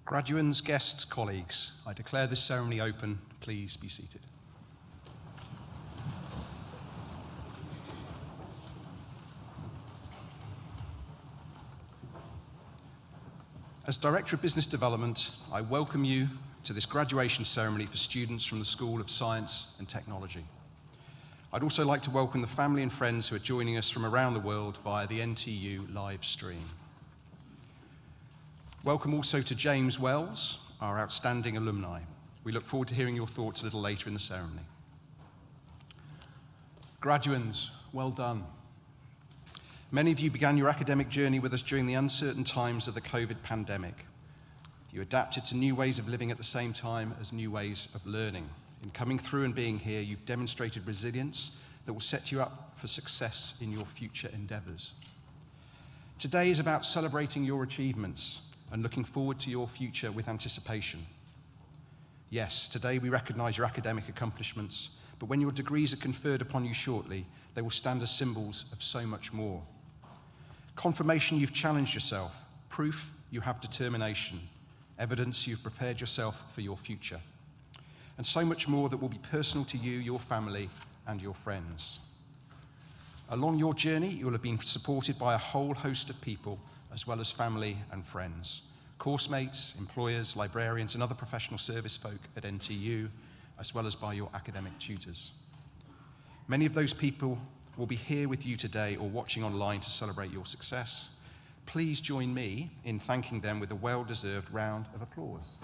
Graduands, guests, colleagues, I declare this ceremony open. Please be seated. As Director of Business Development, I welcome you to this graduation ceremony for students from the School of Science and Technology. I'd also like to welcome the family and friends who are joining us from around the world via the NTU live stream. Welcome also to James Wells, our outstanding alumni. We look forward to hearing your thoughts a little later in the ceremony. Graduands, well done. Many of you began your academic journey with us during the uncertain times of the COVID pandemic. You adapted to new ways of living at the same time as new ways of learning. In coming through and being here, you've demonstrated resilience that will set you up for success in your future endeavors. Today is about celebrating your achievements and looking forward to your future with anticipation. Yes, today we recognize your academic accomplishments, but when your degrees are conferred upon you shortly, they will stand as symbols of so much more. Confirmation you've challenged yourself, proof you have determination, evidence you've prepared yourself for your future, and so much more that will be personal to you, your family, and your friends. Along your journey, you will have been supported by a whole host of people, as well as family and friends, course mates, employers, librarians, and other professional service folk at NTU, as well as by your academic tutors. Many of those people will be here with you today or watching online to celebrate your success. Please join me in thanking them with a well-deserved round of applause.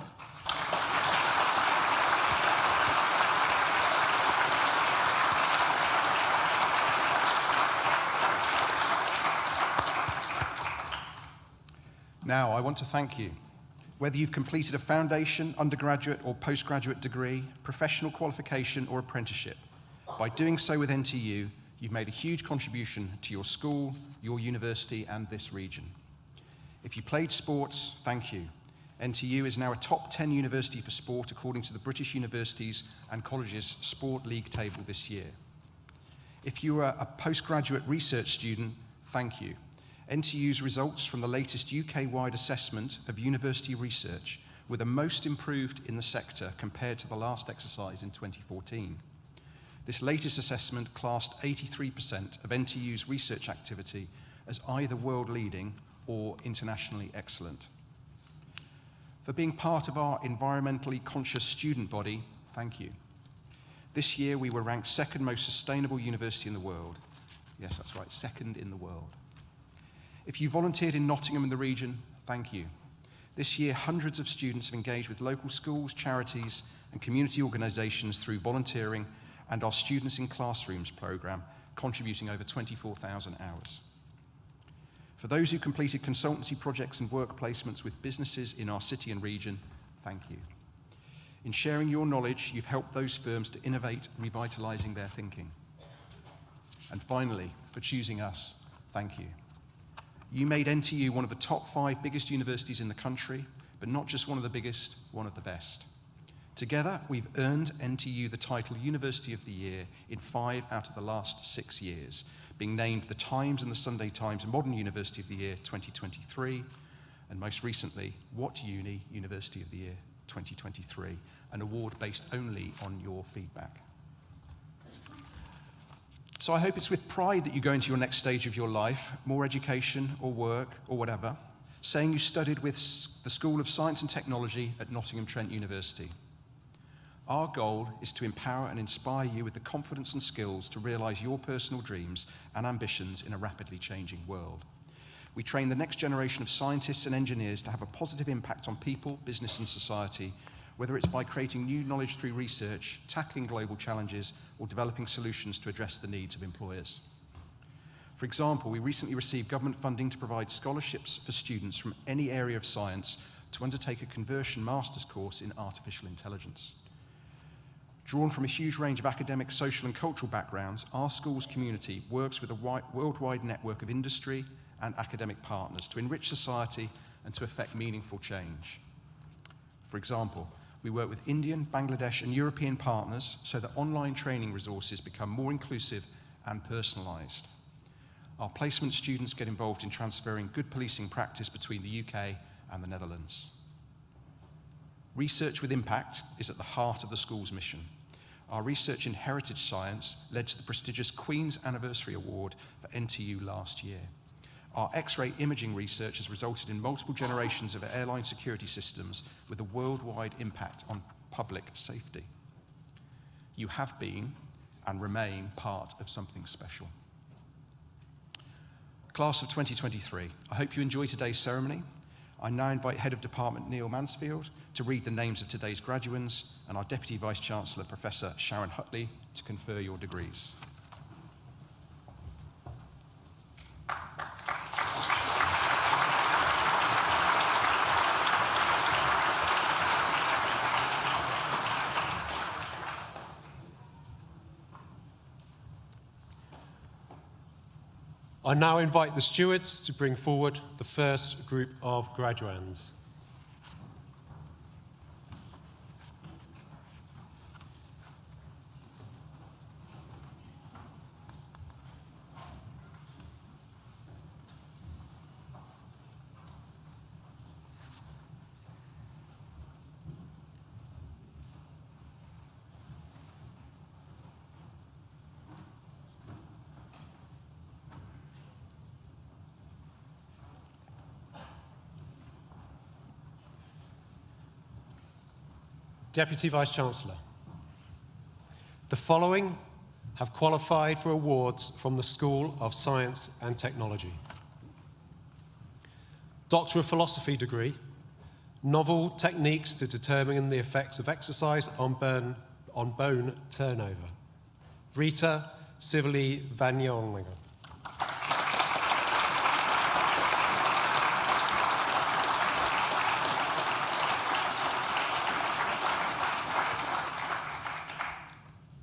Now, I want to thank you. Whether you've completed a foundation, undergraduate or postgraduate degree, professional qualification or apprenticeship, by doing so with NTU, you've made a huge contribution to your school, your university and this region. If you played sports, thank you. NTU is now a top 10 university for sport according to the British Universities and Colleges Sport League table this year. If you are a postgraduate research student, thank you. NTU's results from the latest UK-wide assessment of university research were the most improved in the sector compared to the last exercise in 2014. This latest assessment classed 83% of NTU's research activity as either world-leading or internationally excellent. For being part of our environmentally conscious student body, thank you. This year we were ranked second most sustainable university in the world. Yes, that's right, second in the world. If you volunteered in Nottingham and the region, thank you. This year, hundreds of students have engaged with local schools, charities, and community organisations through volunteering and our Students in Classrooms programme, contributing over 24,000 hours. For those who completed consultancy projects and work placements with businesses in our city and region, thank you. In sharing your knowledge, you've helped those firms to innovate, revitalising their thinking. And finally, for choosing us, thank you. You made NTU one of the top 5 biggest universities in the country, but not just one of the biggest, one of the best. Together, we've earned NTU the title University of the Year in 5 out of the last 6 years, being named the Times and the Sunday Times Modern University of the Year 2023, and most recently, What Uni University of the Year 2023, an award based only on your feedback. So I hope it's with pride that you go into your next stage of your life, more education or work or whatever, saying you studied with the School of Science and Technology at Nottingham Trent University. Our goal is to empower and inspire you with the confidence and skills to realise your personal dreams and ambitions in a rapidly changing world. We train the next generation of scientists and engineers to have a positive impact on people, business and society, whether it's by creating new knowledge through research, tackling global challenges, or developing solutions to address the needs of employers. For example, we recently received government funding to provide scholarships for students from any area of science to undertake a conversion master's course in artificial intelligence. Drawn from a huge range of academic, social and cultural backgrounds, our school's community works with a worldwide network of industry and academic partners to enrich society and to effect meaningful change. For example, we work with Indian, Bangladesh and European partners so that online training resources become more inclusive and personalised. Our placement students get involved in transferring good policing practice between the UK and the Netherlands. Research with impact is at the heart of the school's mission. Our research in heritage science led to the prestigious Queen's Anniversary Award for NTU last year. Our X-ray imaging research has resulted in multiple generations of airline security systems with a worldwide impact on public safety. You have been and remain part of something special. Class of 2023, I hope you enjoy today's ceremony. I now invite Head of Department Neil Mansfield to read the names of today's graduands and our Deputy Vice-Chancellor, Professor Sharon Hutley, to confer your degrees. I now invite the stewards to bring forward the first group of graduands. Deputy Vice-Chancellor, the following have qualified for awards from the School of Science and Technology. Doctor of Philosophy degree, Novel Techniques to Determine the Effects of Exercise on Bone Turnover. Rita Civilly Vanyonlinger.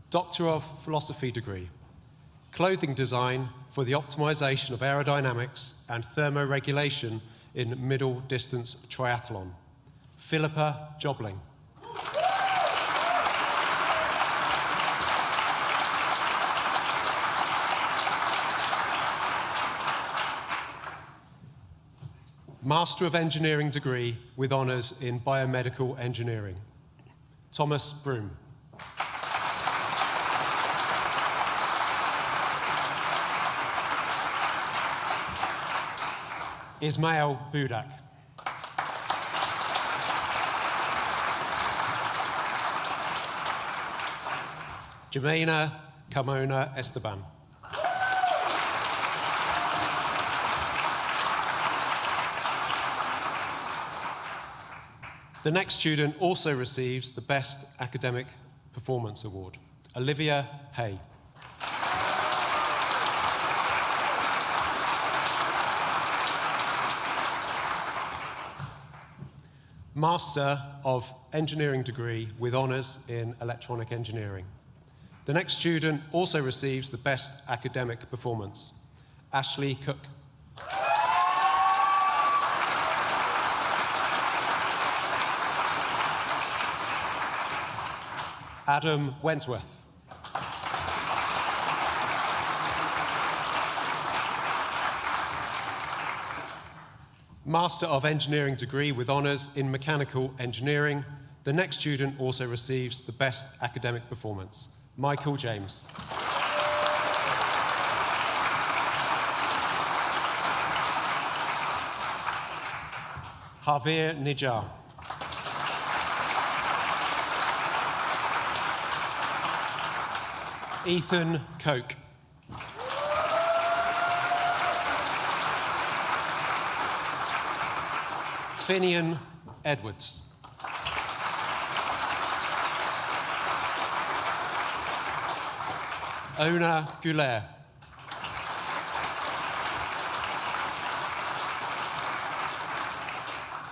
Doctor of Philosophy degree, Clothing Design for the Optimization of Aerodynamics and Thermoregulation in Middle Distance Triathlon. Philippa Jobling. Master of Engineering degree with honours in Biomedical Engineering. Thomas Broom. Ismail Budak. Jimena Carmona Esteban. The next student also receives the Best Academic Performance Award. Olivia Hay. Master of Engineering degree with honours in Electronic Engineering. The next student also receives the Best Academic Performance. Ashley Cook. Adam Wentworth. Master of Engineering degree with honours in Mechanical Engineering. The next student also receives the Best Academic Performance. Michael James. Javier Nijar. Ethan Koch. Finian Edwards. Ona Goulet.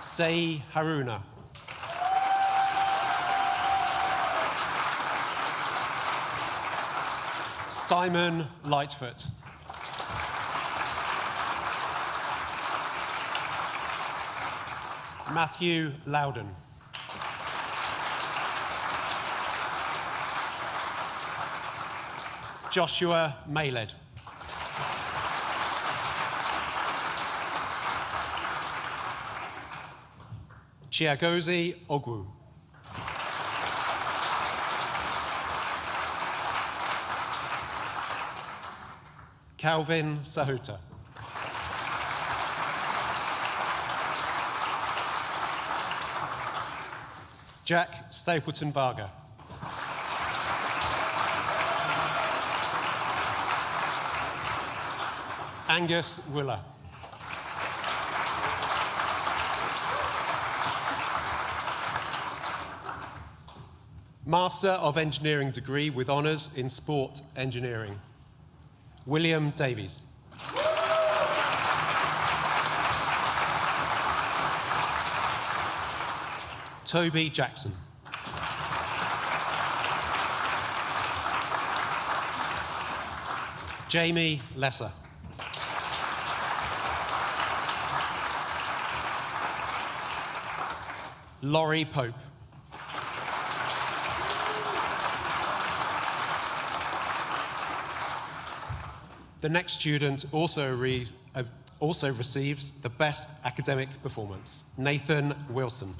Sei Haruna. Simon Lightfoot. Matthew Loudon. Joshua Mayled. Chiagozi Ogwu. Calvin Sahuta. Jack Stapleton Varga. Angus Willer. Master of Engineering degree with honours in Sport Engineering, William Davies. Toby Jackson. Jamie Lesser. Laurie Pope. The next student also receives the Best Academic Performance, Nathan Wilson.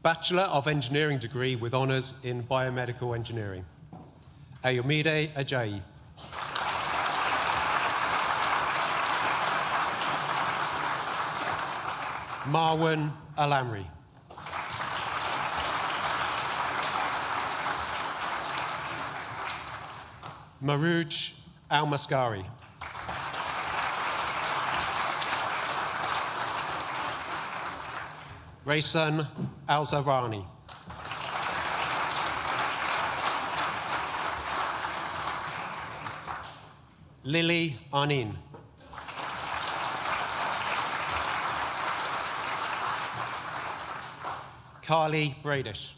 Bachelor of Engineering degree with honours in Biomedical Engineering, Ayomide Ajayi. Marwan Alamri. Marouj Al-Maskari. Rayson Al-Zawrani. Lily Arnin. Carly Bradish.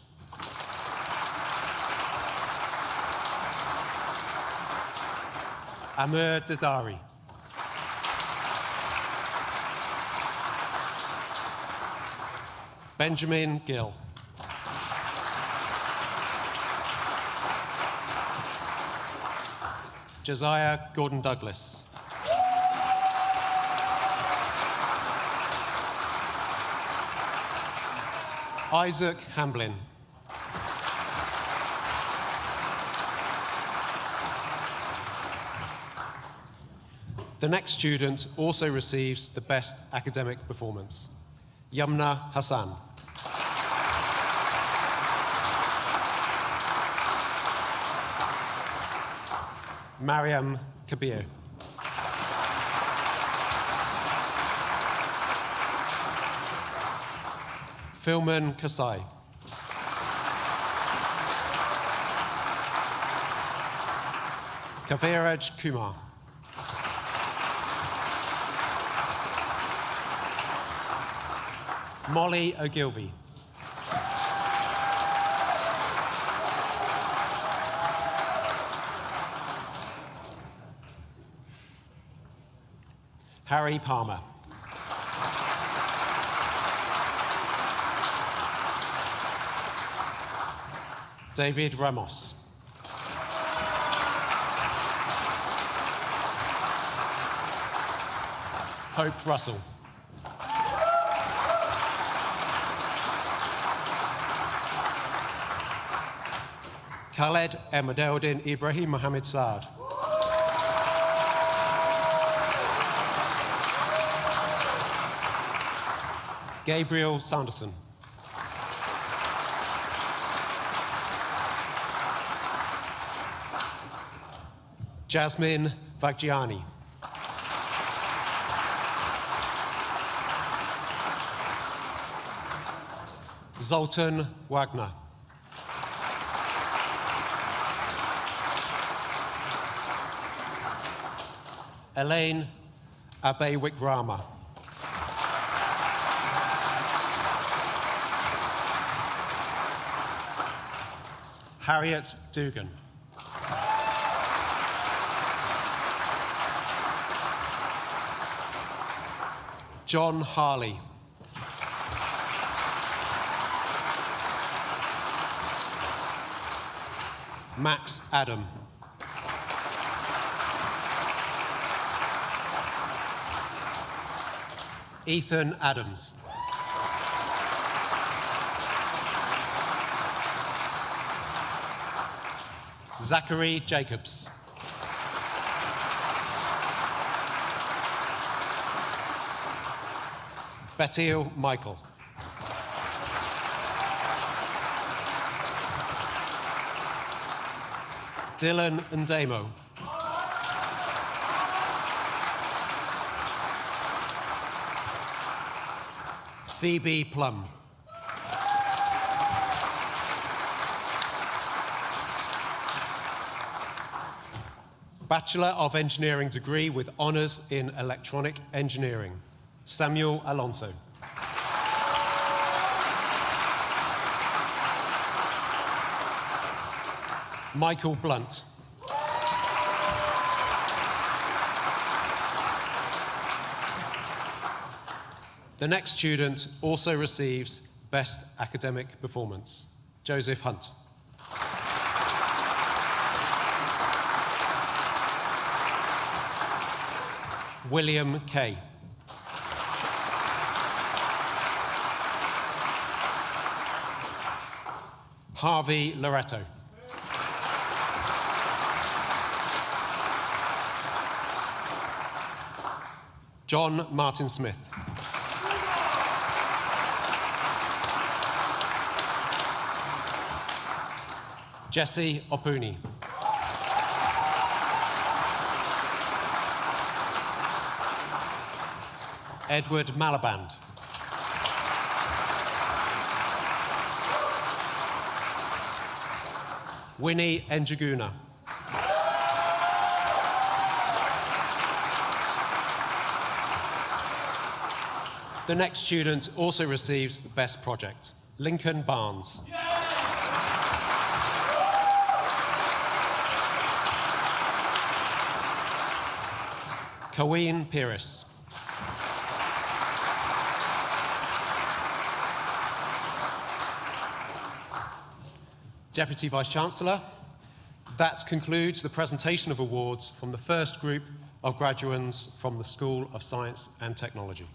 Amir Dadari. Benjamin Gill. Josiah Gordon-Douglas. Isaac Hamblin. The next student also receives the Best Academic Performance, Yumna Hassan. Mariam Kabir. Philman Kasai. Kaviraj Kumar. Molly Ogilvie. Harry Palmer. David Ramos. Hope Russell. Khaled Ahmadeldin Ibrahim Mohammed Saad. Gabriel Sanderson. Jasmine Vaggiani. Zoltan Wagner. Elaine Abewikrama. Harriet Dugan. John Harley. Max Adam. Ethan Adams. Zachary Jacobs. Bettiel Michael. Dylan Ndamo. Phoebe Plum. Bachelor of Engineering degree with honours in Electronic Engineering, Samuel Alonso. Michael Blunt. The next student also receives Best Academic Performance, Joseph Hunt. William Kay. Harvey Loretto. John Martin Smith. Jesse Opuni. Edward Malaband. Winnie Njuguna. The next student also receives the Best Project, Lincoln Barnes. Coeen Pierce. Deputy Vice-Chancellor, that concludes the presentation of awards from the first group of graduates from the School of Science and Technology.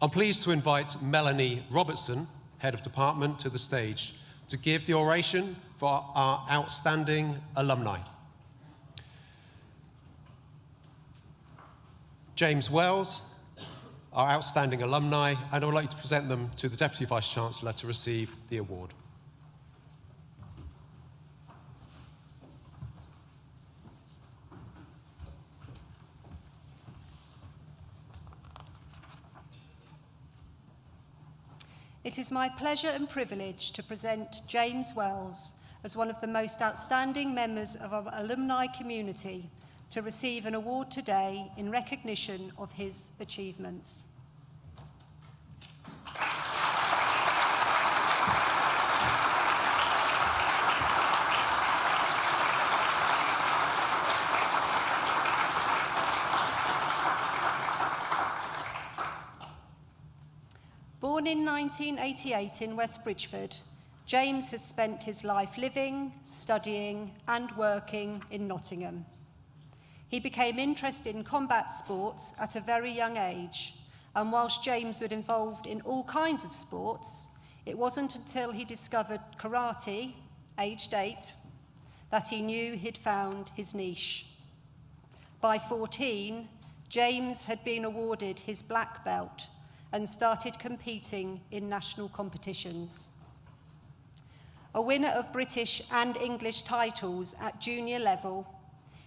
I'm pleased to invite Melanie Robertson, Head of Department, to the stage to give the oration for our outstanding alumni. James Wells, our outstanding alumni, and I would like to present them to the Deputy Vice-Chancellor to receive the award. It is my pleasure and privilege to present James Wells as one of the most outstanding members of our alumni community to receive an award today in recognition of his achievements. Born in 1988 in West Bridgford, James has spent his life living, studying and working in Nottingham. He became interested in combat sports at a very young age, and whilst James was involved in all kinds of sports, it wasn't until he discovered karate, aged 8, that he knew he'd found his niche. By 14, James had been awarded his black belt and started competing in national competitions. A winner of British and English titles at junior level,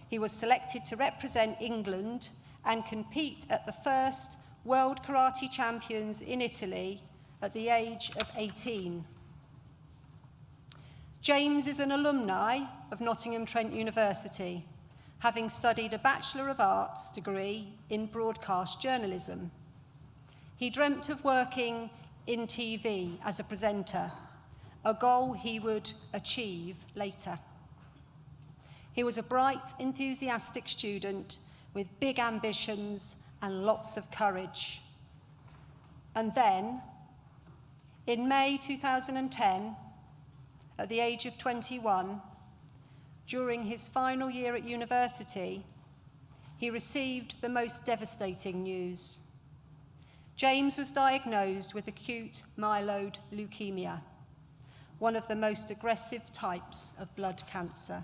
he was selected to represent England and compete at the first World Karate Champions in Italy at the age of 18. James is an alumni of Nottingham Trent University, having studied a Bachelor of Arts degree in broadcast journalism. He dreamt of working in TV as a presenter, a goal he would achieve later. He was a bright, enthusiastic student with big ambitions and lots of courage. And then, in May 2010, at the age of 21, during his final year at university, he received the most devastating news. James was diagnosed with acute myeloid leukemia, one of the most aggressive types of blood cancer.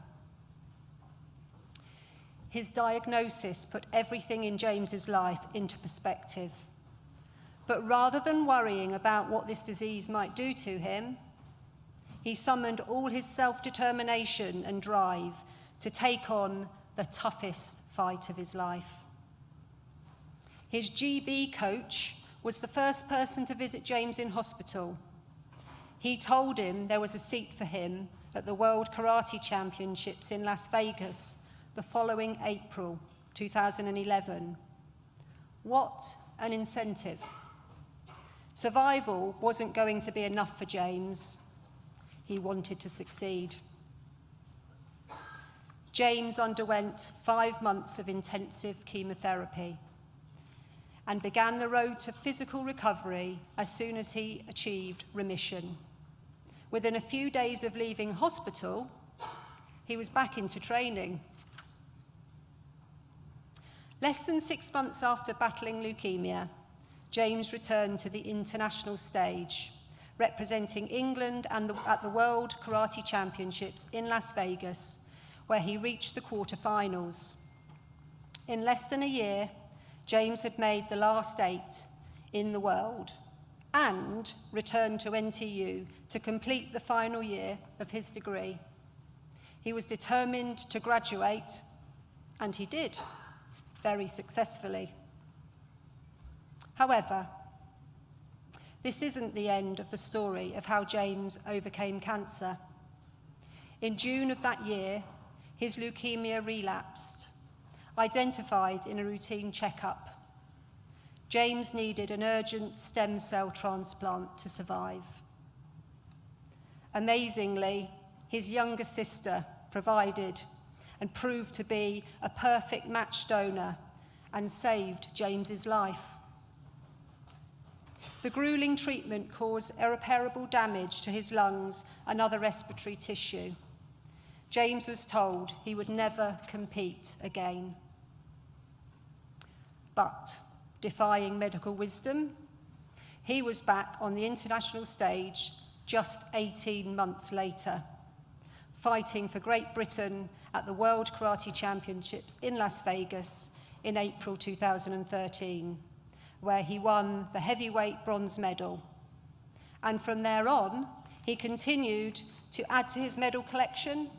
His diagnosis put everything in James's life into perspective. But rather than worrying about what this disease might do to him, he summoned all his self-determination and drive to take on the toughest fight of his life. His GB coach was the first person to visit James in hospital. He told him there was a seat for him at the World Karate Championships in Las Vegas the following April 2011. What an incentive. Survival wasn't going to be enough for James. He wanted to succeed. James underwent 5 months of intensive chemotherapy and began the road to physical recovery as soon as he achieved remission. Within a few days of leaving hospital, he was back into training. Less than 6 months after battling leukemia, James returned to the international stage, representing England at the World Karate Championships in Las Vegas, where he reached the quarterfinals. In less than a year, James had made the last 8 in the world and returned to NTU to complete the final year of his degree. He was determined to graduate, and he did, very successfully. However, this isn't the end of the story of how James overcame cancer. In June of that year, his leukemia relapsed, identified in a routine checkup. James needed an urgent stem cell transplant to survive. Amazingly, his younger sister provided and proved to be a perfect match donor and saved James's life. The grueling treatment caused irreparable damage to his lungs and other respiratory tissue. James was told he would never compete again. But, defying medical wisdom, he was back on the international stage just 18 months later, fighting for Great Britain at the World Karate Championships in Las Vegas in April 2013, where he won the heavyweight bronze medal. And from there on, he continued to add to his medal collection,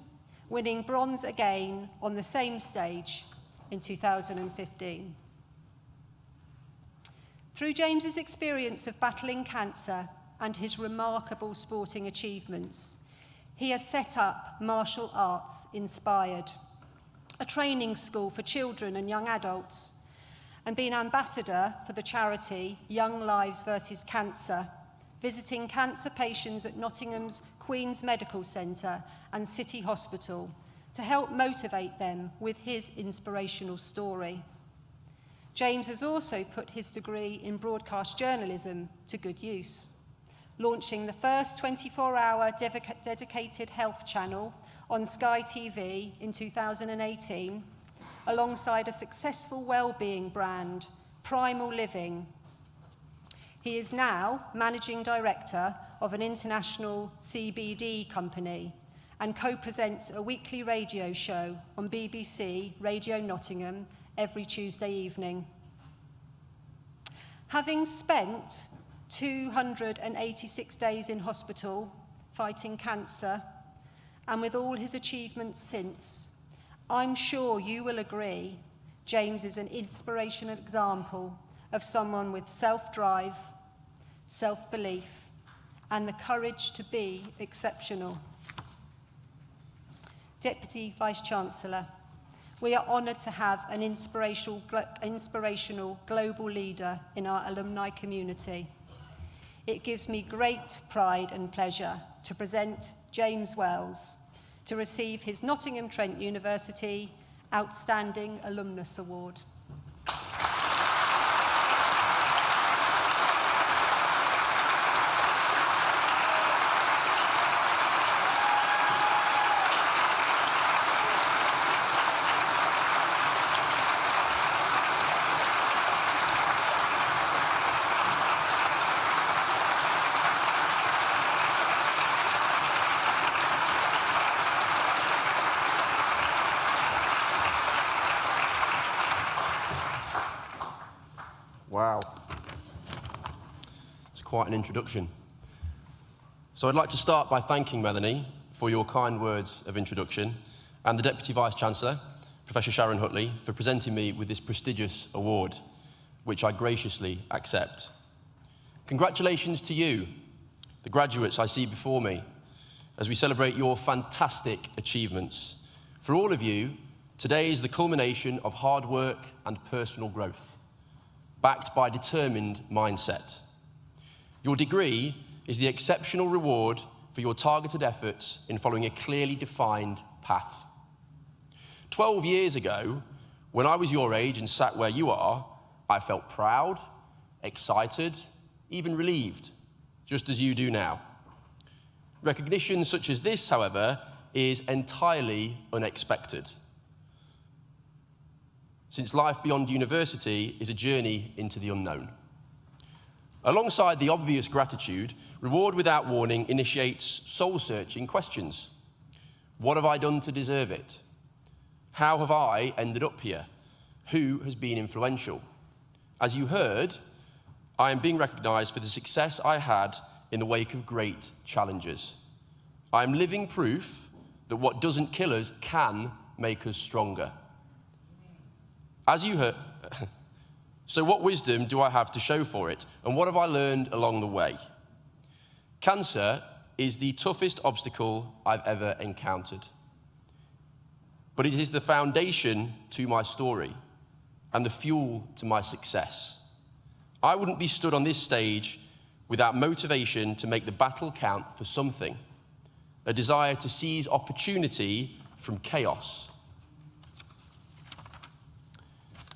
winning bronze again on the same stage in 2015. Through James's experience of battling cancer and his remarkable sporting achievements, he has set up Martial Arts Inspired, a training school for children and young adults, and been ambassador for the charity Young Lives vs Cancer, visiting cancer patients at Nottingham's Queen's Medical Centre and City Hospital to help motivate them with his inspirational story. James has also put his degree in broadcast journalism to good use, launching the first 24-hour dedicated health channel on Sky TV in 2018, alongside a successful well-being brand, Primal Living. He is now managing director of an international CBD company and co-presents a weekly radio show on BBC Radio Nottingham every Tuesday evening. Having spent 286 days in hospital fighting cancer, and with all his achievements since, I'm sure you will agree James is an inspirational example of someone with self-drive, self-belief, and the courage to be exceptional. Deputy Vice-Chancellor, we are honoured to have an inspirational global leader in our alumni community. It gives me great pride and pleasure to present James Wells to receive his Nottingham Trent University Outstanding Alumnus Award. quite an introduction. So I'd like to start by thanking Melanie for your kind words of introduction and the Deputy Vice-Chancellor, Professor Sharon Hutley, for presenting me with this prestigious award, which I graciously accept. Congratulations to you, the graduates I see before me, as we celebrate your fantastic achievements. For all of you, today is the culmination of hard work and personal growth, backed by a determined mindset. Your degree is the exceptional reward for your targeted efforts in following a clearly defined path. 12 years ago, when I was your age and sat where you are, I felt proud, excited, even relieved, just as you do now. Recognition such as this, however, is entirely unexpected, since life beyond university is a journey into the unknown. Alongside the obvious gratitude, reward without warning initiates soul-searching questions. What have I done to deserve it? How have I ended up here? Who has been influential? As you heard, I am being recognised for the success I had in the wake of great challenges. I am living proof that what doesn't kill us can make us stronger. As you heard, so what wisdom do I have to show for it? And what have I learned along the way? Cancer is the toughest obstacle I've ever encountered. But it is the foundation to my story and the fuel to my success. I wouldn't be stood on this stage without motivation to make the battle count for something, a desire to seize opportunity from chaos.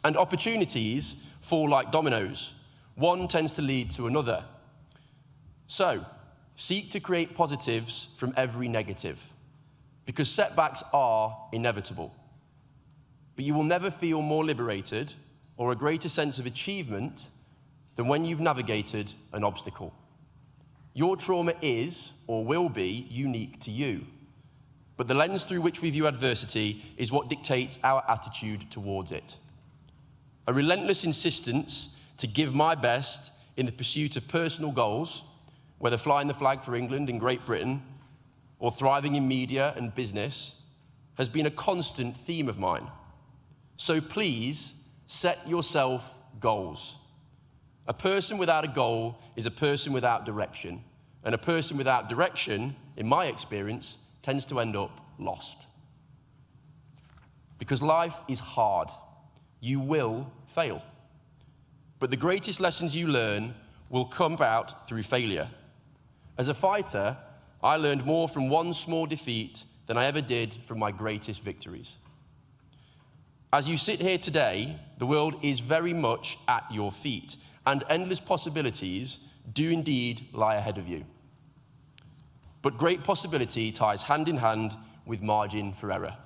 And opportunities fall like dominoes. One tends to lead to another. So, seek to create positives from every negative, because setbacks are inevitable. But you will never feel more liberated or a greater sense of achievement than when you've navigated an obstacle. Your trauma is, or will be, unique to you. But the lens through which we view adversity is what dictates our attitude towards it. A relentless insistence to give my best in the pursuit of personal goals, whether flying the flag for England and Great Britain, or thriving in media and business, has been a constant theme of mine. So please, set yourself goals. A person without a goal is a person without direction, and a person without direction, in my experience, tends to end up lost. Because life is hard. You will fail. But the greatest lessons you learn will come about through failure. As a fighter, I learned more from one small defeat than I ever did from my greatest victories. As you sit here today, the world is very much at your feet, and endless possibilities do indeed lie ahead of you. But great possibility ties hand in hand with margin for error.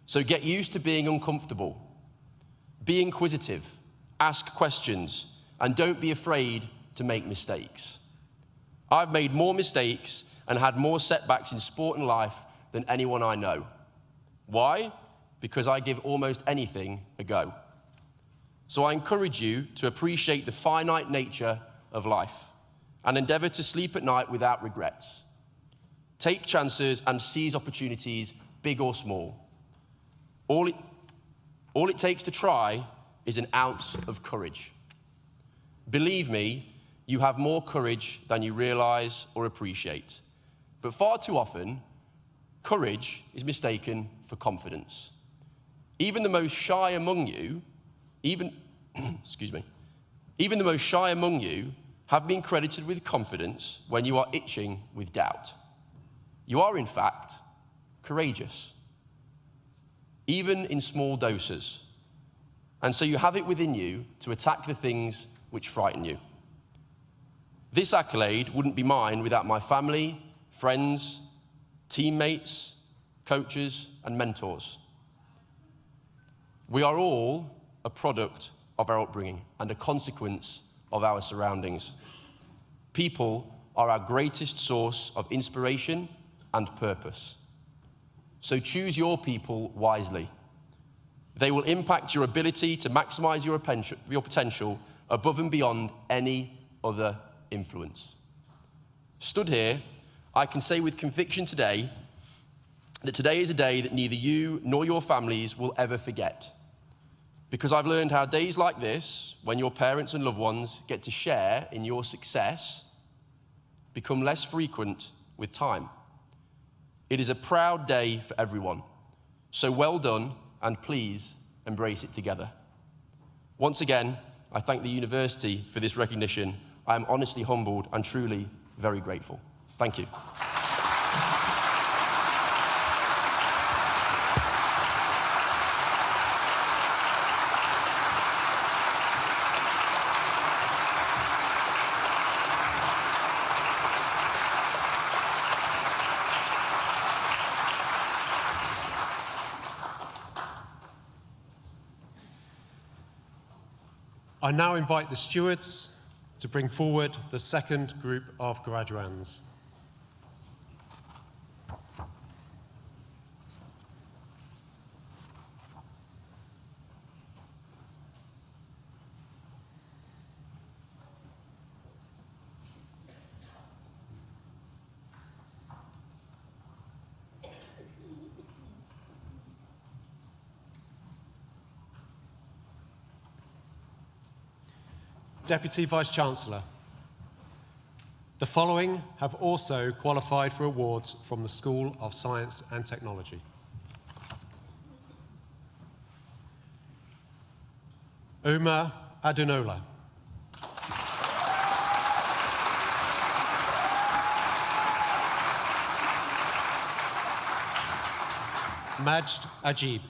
So get used to being uncomfortable. Be inquisitive, ask questions, and don't be afraid to make mistakes. I've made more mistakes and had more setbacks in sport and life than anyone I know. Why? Because I give almost anything a go. So I encourage you to appreciate the finite nature of life and endeavour to sleep at night without regrets. Take chances and seize opportunities, big or small. All it takes to try is an ounce of courage. Believe me, you have more courage than you realise or appreciate. But far too often, courage is mistaken for confidence. Even the most shy among you, even the most shy among you have been credited with confidence when you are itching with doubt. You are, in fact, courageous, even in small doses. And so you have it within you to attack the things which frighten you. This accolade wouldn't be mine without my family, friends, teammates, coaches, and mentors. We are all a product of our upbringing and a consequence of our surroundings. People are our greatest source of inspiration and purpose. So choose your people wisely. They will impact your ability to maximize your potential above and beyond any other influence. Stood here, I can say with conviction today that today is a day that neither you nor your families will ever forget. Because I've learned how days like this, when your parents and loved ones get to share in your success, become less frequent with time. It is a proud day for everyone. So well done, and please embrace it together. Once again, I thank the university for this recognition. I am honestly humbled and truly very grateful. Thank you. I now invite the stewards to bring forward the second group of graduands. Deputy Vice-Chancellor. The following have also qualified for awards from the School of Science and Technology. Umar Adunola. Majd Ajib.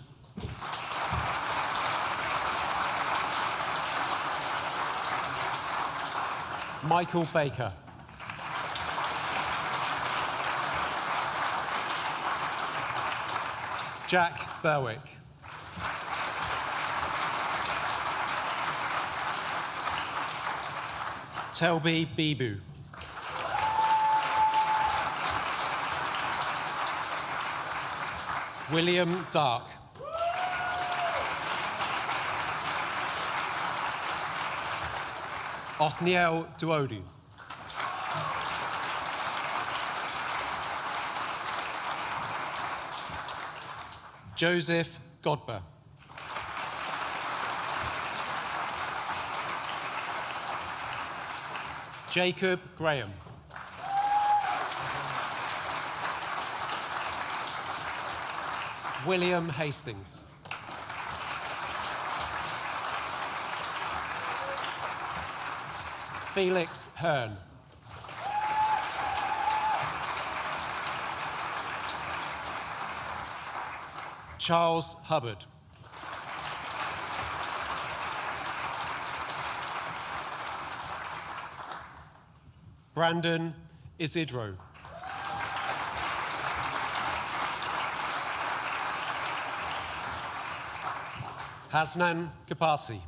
Michael Baker. Jack Berwick. Telby Bibu. William Dark. Othniel Duodu. Joseph Godber. Jacob Graham. William Hastings. Felix Hearn. Charles Hubbard. Brandon Isidro. Hasnan Kapasi.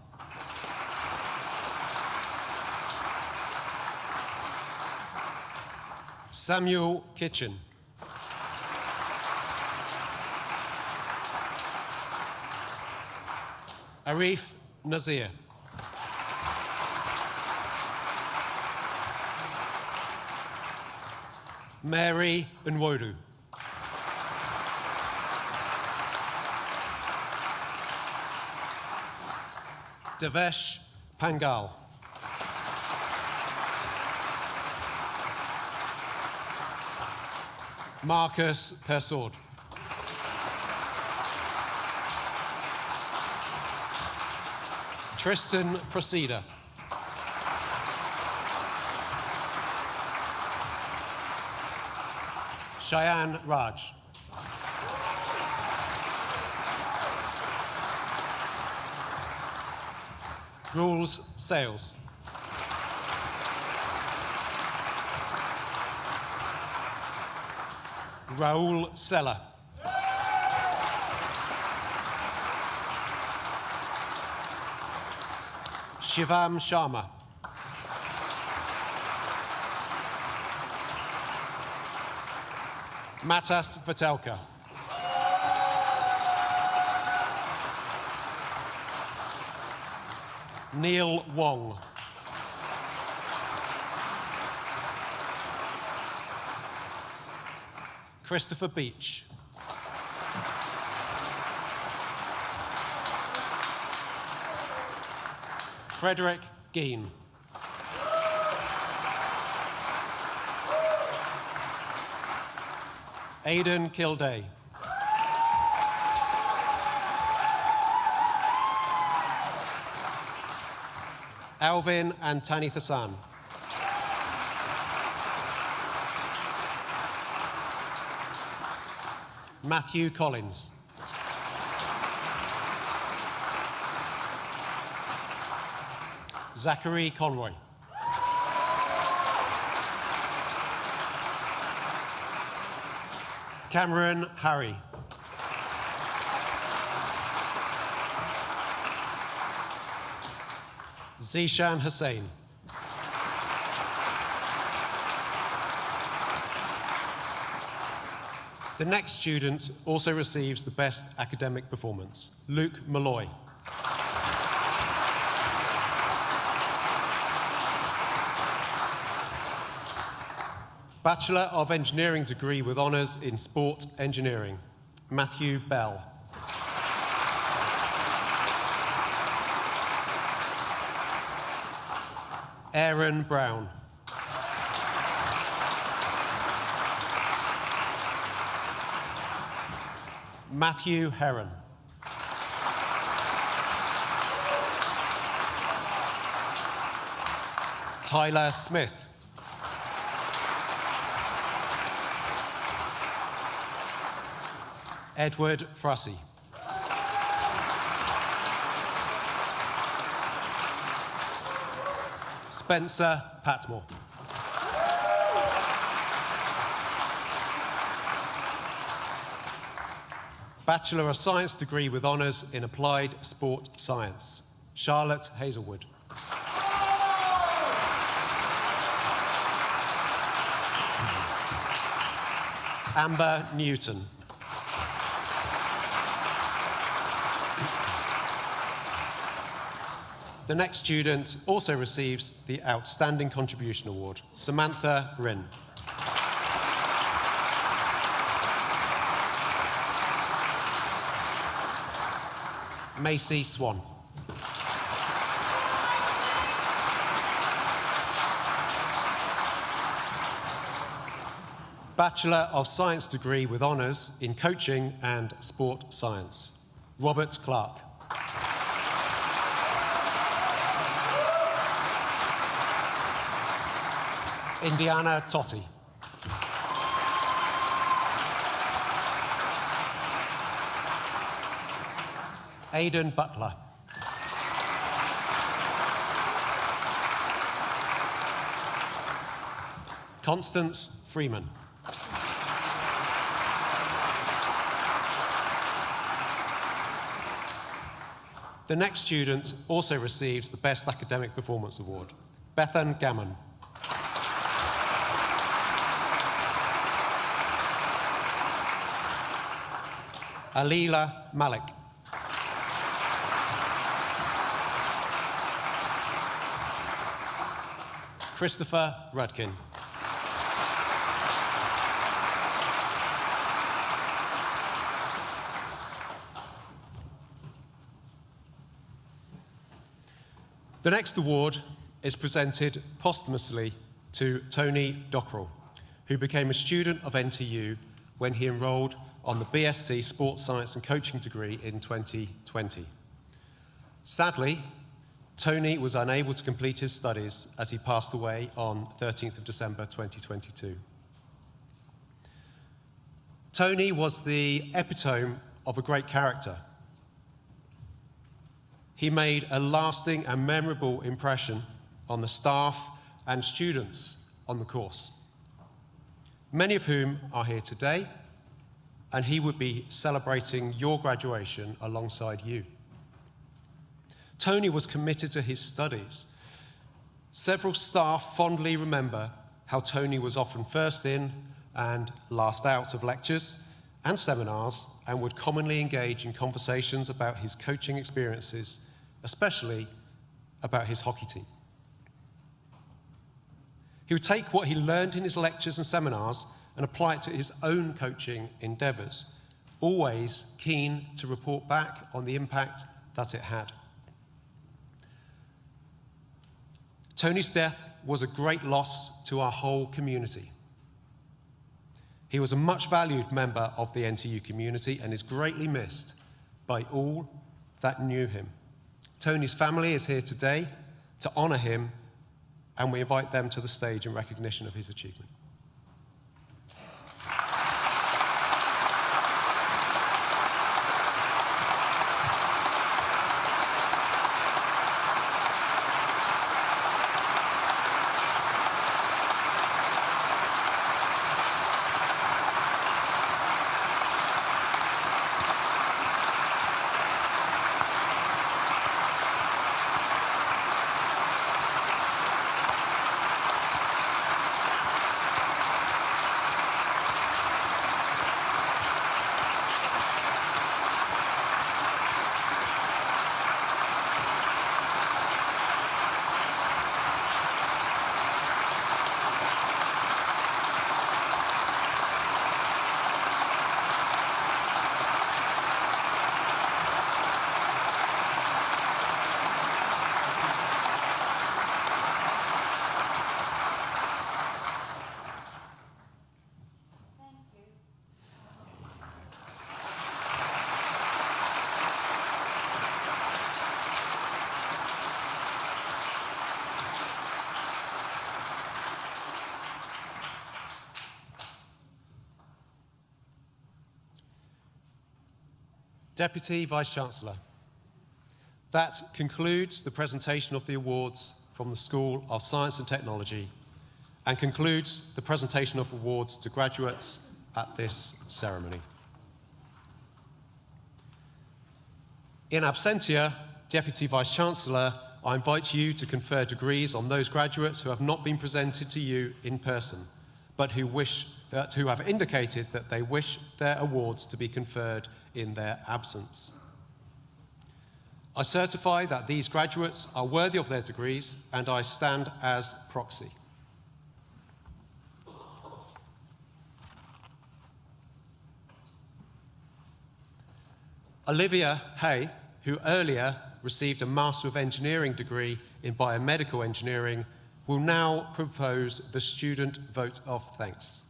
Samuel Kitchen. Arif Nazir. Mary Nwodu. Devesh Pangal. Marcus Persaud. Tristan Proceda. Cheyenne Raj. Rules Sales. Raul Sella. Shivam Sharma. Matas Vatelka. Neil Wong. Christopher Beach. Frederick Geen. Aidan Kilday. Alvin Antanithasan. Matthew Collins. Zachary Conroy. Cameron Harry. Zishan Hussain. The next student also receives the best academic performance, Luke Malloy. Bachelor of Engineering degree with honours in Sport Engineering, Matthew Bell. Aaron Brown. Matthew Heron. Tyler Smith. Edward Frussy. Spencer Patmore. Bachelor of Science degree with honours in Applied Sport Science, Charlotte Hazelwood. Amber Newton. The next student also receives the Outstanding Contribution Award, Samantha Rinn. Macy Swan. Bachelor of Science degree with honours in Coaching and Sport Science, Robert Clark. Indiana Totti. Aidan Butler. Constance Freeman. The next student also receives the Best Academic Performance Award, Bethan Gammon. Alila Malik. Christopher Rudkin. The next award is presented posthumously to Tony Dockrell, who became a student of NTU when he enrolled on the BSc Sports Science and Coaching degree in 2020. Sadly, Tony was unable to complete his studies as he passed away on 13th of December 2022. Tony was the epitome of a great character. He made a lasting and memorable impression on the staff and students on the course, many of whom are here today, and he would be celebrating your graduation alongside you. Tony was committed to his studies. Several staff fondly remember how Tony was often first in and last out of lectures and seminars, and would commonly engage in conversations about his coaching experiences, especially about his hockey team. He would take what he learned in his lectures and seminars and apply it to his own coaching endeavours, always keen to report back on the impact that it had. Tony's death was a great loss to our whole community. He was a much valued member of the NTU community and is greatly missed by all that knew him. Tony's family is here today to honour him, and we invite them to the stage in recognition of his achievement. Deputy Vice-Chancellor, that concludes the presentation of the awards from the School of Science and Technology and concludes the presentation of awards to graduates at this ceremony. In absentia, Deputy Vice-Chancellor, I invite you to confer degrees on those graduates who have not been presented to you in person, but who have indicated that they wish their awards to be conferred in their absence. I certify that these graduates are worthy of their degrees, and I stand as proxy. Olivia Hay, who earlier received a Master of Engineering degree in Biomedical Engineering, will now propose the student vote of thanks.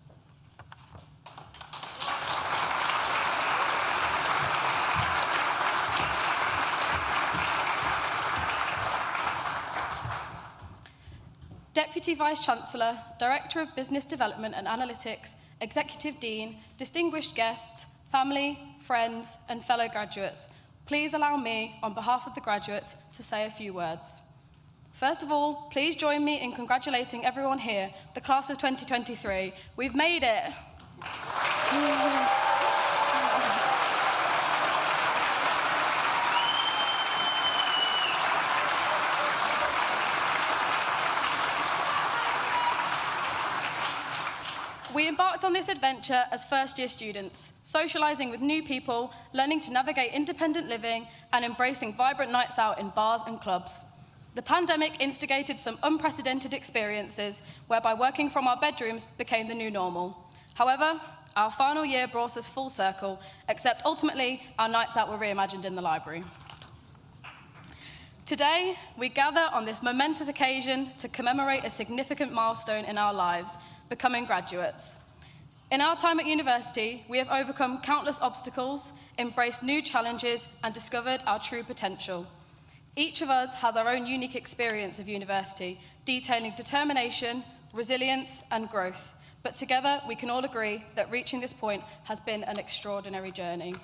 Deputy Vice-Chancellor, Director of Business Development and Analytics, Executive Dean, distinguished guests, family, friends, and fellow graduates, please allow me, on behalf of the graduates, to say a few words. First of all, please join me in congratulating everyone here, the class of 2023. We've made it! We embarked on this adventure as first-year students, socialising with new people, learning to navigate independent living, and embracing vibrant nights out in bars and clubs. The pandemic instigated some unprecedented experiences, whereby working from our bedrooms became the new normal. However, our final year brought us full circle, except ultimately our nights out were reimagined in the library. Today, we gather on this momentous occasion to commemorate a significant milestone in our lives, becoming graduates. In our time at university, we have overcome countless obstacles, embraced new challenges, and discovered our true potential. Each of us has our own unique experience of university, detailing determination, resilience, and growth. But together, we can all agree that reaching this point has been an extraordinary journey.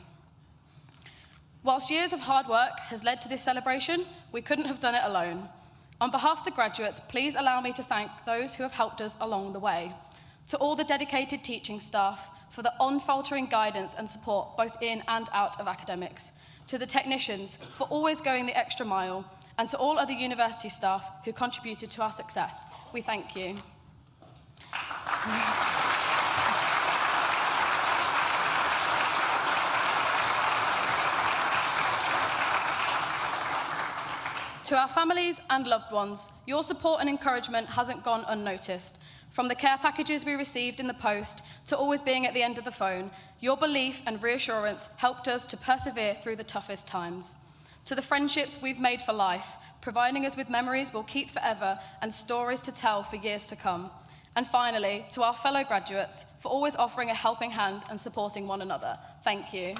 Whilst years of hard work has led to this celebration, we couldn't have done it alone. On behalf of the graduates, please allow me to thank those who have helped us along the way. To all the dedicated teaching staff for the unfaltering guidance and support both in and out of academics. To the technicians for always going the extra mile. And to all other university staff who contributed to our success. We thank you. To our families and loved ones, your support and encouragement hasn't gone unnoticed. From the care packages we received in the post to always being at the end of the phone, your belief and reassurance helped us to persevere through the toughest times. To the friendships we've made for life, providing us with memories we'll keep forever and stories to tell for years to come. And finally, to our fellow graduates for always offering a helping hand and supporting one another. Thank you.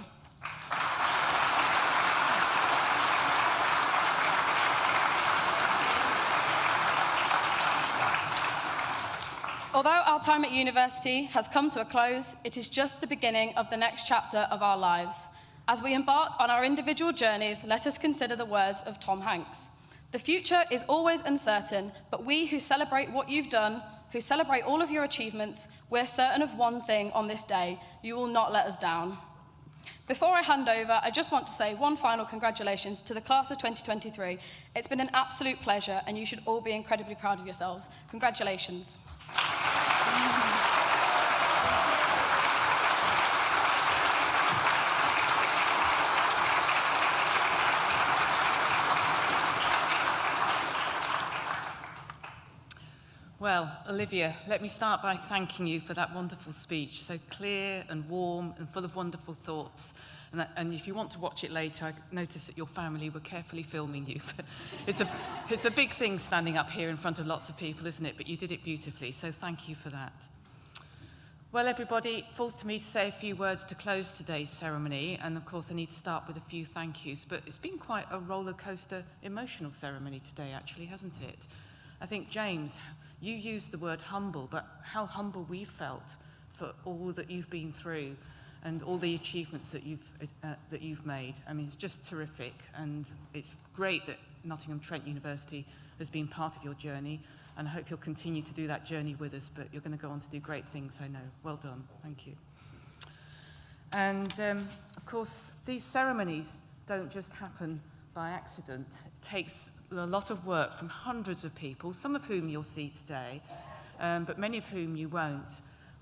Although our time at university has come to a close, it is just the beginning of the next chapter of our lives. As we embark on our individual journeys, let us consider the words of Tom Hanks. The future is always uncertain, but we who celebrate what you've done, who celebrate all of your achievements, we're certain of one thing on this day: you will not let us down. Before I hand over, I just want to say one final congratulations to the class of 2023. It's been an absolute pleasure, and you should all be incredibly proud of yourselves. Congratulations. Well, Olivia, let me start by thanking you for that wonderful speech, so clear and warm and full of wonderful thoughts. And if you want to watch it later, I noticed that your family were carefully filming you. It's a big thing standing up here in front of lots of people, isn't it? But you did it beautifully, so thank you for that. Well, everybody, it falls to me to say a few words to close today's ceremony, and of course I need to start with a few thank yous, but it's been quite a roller coaster emotional ceremony today, actually, hasn't it? I think, James, you used the word humble, but how humble we felt for all that you've been through and all the achievements that you've made. I mean, it's just terrific, and it's great that Nottingham Trent University has been part of your journey, and I hope you'll continue to do that journey with us, but you're going to go on to do great things, I know. Well done. Thank you. And, of course, these ceremonies don't just happen by accident. It takes a lot of work from hundreds of people, some of whom you'll see today, but many of whom you won't.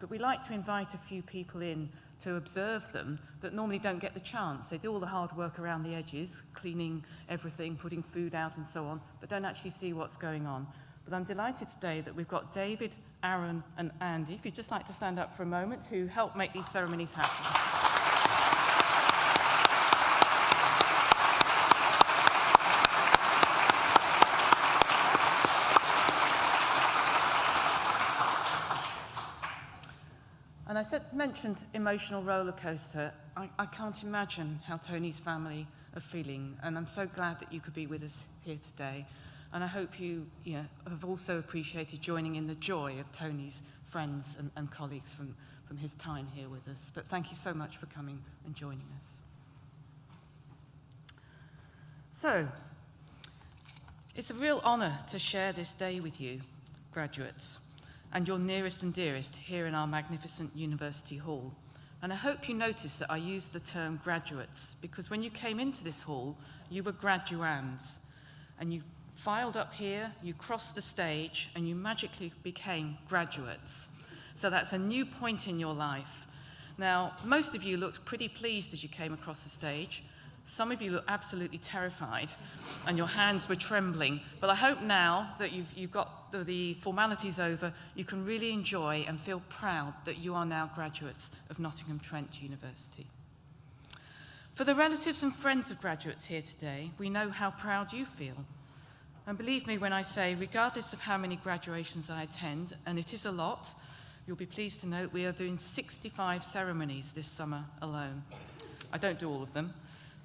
But we like to invite a few people in to observe them that normally don't get the chance. They do all the hard work around the edges, cleaning everything, putting food out and so on, but don't actually see what's going on. But I'm delighted today that we've got David, Aaron and Andy, if you'd just like to stand up for a moment, who help make these ceremonies happen. And I mentioned emotional roller coaster. I can't imagine how Tony's family are feeling, and I'm so glad that you could be with us here today. And I hope you have also appreciated joining in the joy of Tony's friends and colleagues from his time here with us. But thank you so much for coming and joining us. So, it's a real honour to share this day with you, graduates, and your nearest and dearest here in our magnificent University Hall. And I hope you notice that I use the term graduates, because when you came into this hall, you were graduands, and you filed up here, you crossed the stage, and you magically became graduates. So that's a new point in your life. Now, most of you looked pretty pleased as you came across the stage. Some of you look absolutely terrified, and your hands were trembling. But I hope now that you've got the formalities over, you can really enjoy and feel proud that you are now graduates of Nottingham Trent University. For the relatives and friends of graduates here today, we know how proud you feel. And believe me when I say, regardless of how many graduations I attend, and it is a lot, you'll be pleased to note we are doing 65 ceremonies this summer alone. I don't do all of them.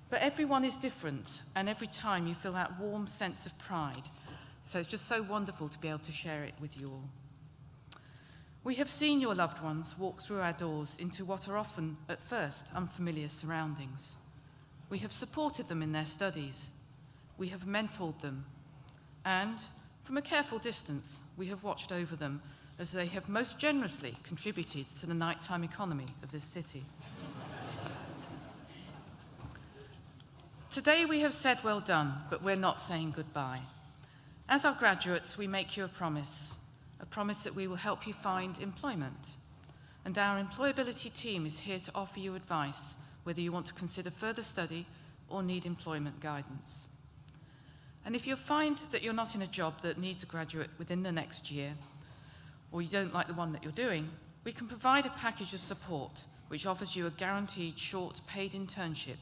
But everyone is different, and every time you feel that warm sense of pride. So it's just so wonderful to be able to share it with you all. We have seen your loved ones walk through our doors into what are often, at first, unfamiliar surroundings. We have supported them in their studies. We have mentored them. And, from a careful distance, we have watched over them as they have most generously contributed to the nighttime economy of this city. Today we have said well done, but we're not saying goodbye. As our graduates, we make you a promise that we will help you find employment. And our employability team is here to offer you advice, whether you want to consider further study or need employment guidance. And if you find that you're not in a job that needs a graduate within the next year, or you don't like the one that you're doing, we can provide a package of support which offers you a guaranteed short paid internship,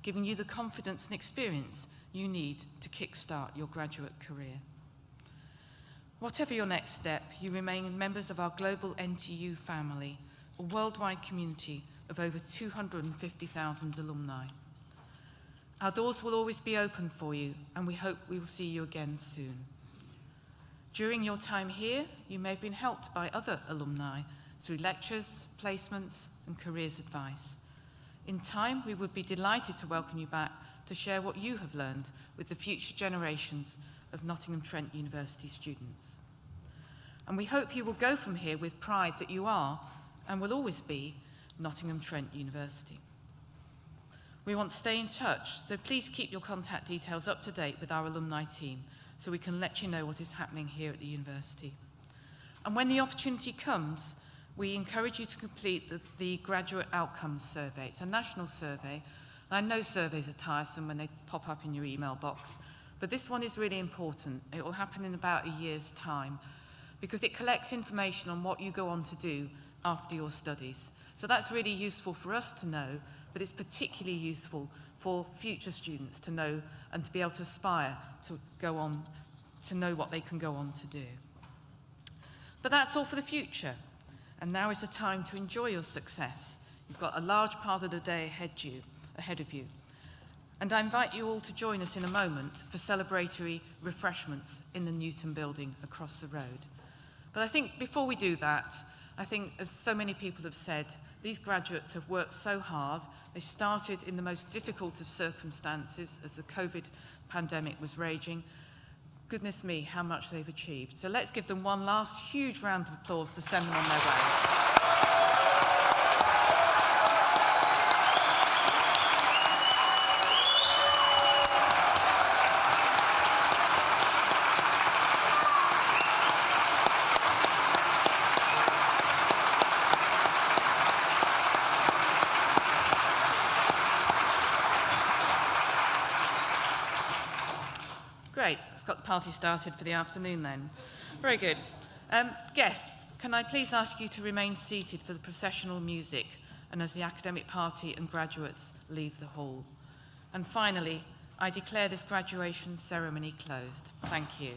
giving you the confidence and experience you need to kickstart your graduate career. Whatever your next step, you remain members of our global NTU family, a worldwide community of over 250,000 alumni. Our doors will always be open for you, and we hope we will see you again soon. During your time here, you may have been helped by other alumni through lectures, placements, and careers advice. In time, we would be delighted to welcome you back to share what you have learned with the future generations of Nottingham Trent University students. And we hope you will go from here with pride that you are, and will always be, Nottingham Trent University. We want to stay in touch, so please keep your contact details up to date with our alumni team so we can let you know what is happening here at the university. And when the opportunity comes, we encourage you to complete the Graduate Outcomes Survey. It's a national survey. I know surveys are tiresome when they pop up in your email box, but this one is really important. It will happen in about a year's time because it collects information on what you go on to do after your studies. So that's really useful for us to know, but it's particularly useful for future students to know and to be able to aspire to go on to know what they can go on to do. But that's all for the future. And now is the time to enjoy your success. You've got a large part of the day ahead of you. And I invite you all to join us in a moment for celebratory refreshments in the Newton building across the road. But I think before we do that, I think, as so many people have said, these graduates have worked so hard. They started in the most difficult of circumstances as the COVID pandemic was raging. Goodness me, how much they've achieved. So let's give them one last huge round of applause to send them on their way. Great, let's got the party started for the afternoon then. Very good. Guests, can I please ask you to remain seated for the processional music and as the academic party and graduates leave the hall. And finally, I declare this graduation ceremony closed. Thank you.